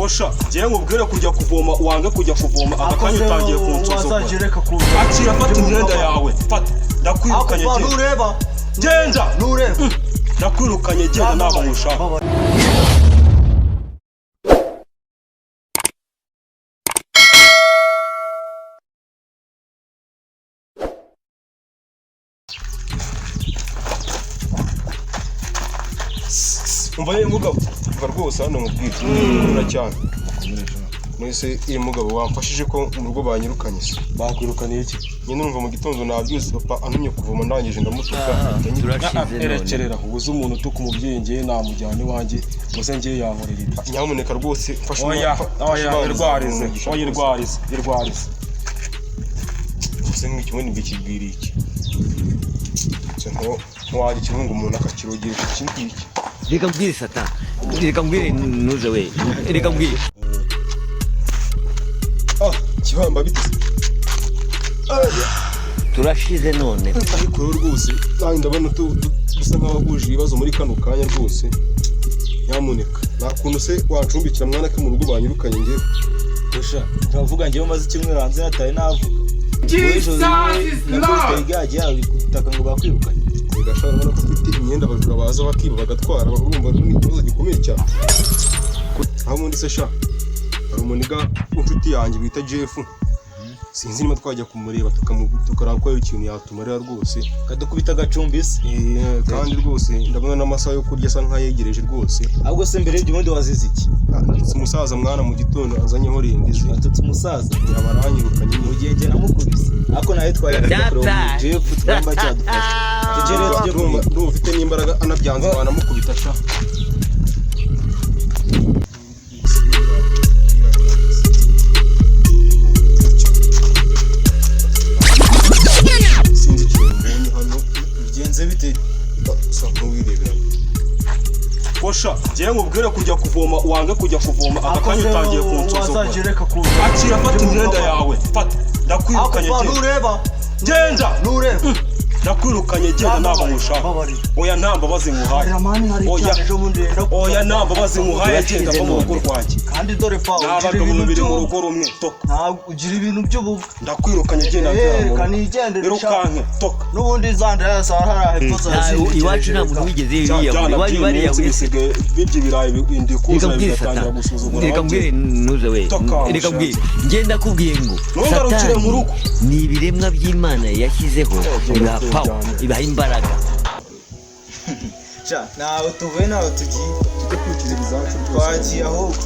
Kosha ngiye nkubwire kujya kuvoma wange kujya kuvoma akakanya utangiye kunsuzugura akira fata imyenda yawe fata ndakwirukanye genda nureba genda nureba ndakwirukanye genda naba mushaka umvaye mugabo umva rwose hano mubwire nkunda cyane mwese iyi mugabo wamfashije ko mu rugo banyirukanye se bakwirukaniye iki nyine numva mu gitondo nabyuze papa antumye kuvoma ndangije ndamutuka erekerera ubuze umuntu utuka umubyeyi ngiye namujyana iwanjye gusa ngiye yankorera ibi nyamuneka rwose mfashe irwarize gusa nk'ikimwe nibikibwira iki ntiwajya kimwe ngo umuntu akakirogesha iki ngiki reka mbwire sata reka mbwire nuze we reka mbwire kibamba bitse turashize none ariko rwose kandi ndabona dusa nk'abahuje ibibazo muri kano kanya rwose nyamuneka nta kuntu se wancumbikira mwana ke mu rugo banyirukanye ngewe Kosha uravuga ngewe maze icyumweru hanze nataye navuga bitaka ngo bakwirukanye gashara ubona ko ufite imyenda abajura baza bakiba bagatwara urumva ni ikibazo gikomeye cyane aho ubundi se sha hari umuniga w'inshuti yanjye bita Jeff sinzi niba twajya kumureba tukaraba ko ikintu yatumarira rwose kadukubita agacumbise kandi rwose ndabona n'amasaha yo kurya asa nkayegereje rwose ahubwo se mbere y'ubundi wazize iki umusaza mwana mu gitondo azanyeho rendize atutse umusaza yabaranyirukanye mu gihe njye namukubise ariko nawe twayakora Jeff twamba cyadufasha ndumva ufite n'imbaraga anabyanze wanamukubita sha Kosha ngiye nkubwire kujya kuvoma wange kujya kuvoma akakanya utangiye kunsuzugura akira fata imyenda yawe fata ndakwirukanye genda ndakwirukanye genda naba mushaka oya nta mbabazi nkuhaye oya nta mbabazi nkuhaye genda mu rugo rwanjye kandi dore pa n'abagabo babiri mu rugo rumwe toka ntabwo ugira ibintu by'ubu ndakwirukanye genda irukanke toka n'ubundi zandara yazahara hepfo zazi iwacu nta muntu wigeze yiyahura wari bariyahuye bibye birayi bindi kuza bigatangira gusuzugura reka mbwire nuze we reka mbwire ngenda kubwiye ngo ntugarukire mu rugo ni ibiremwa by'Imana yashyizeho ibaha imbaraga nawe tuvuye nawe tugiye tujye kwikiriza izacu twagiye ahubwo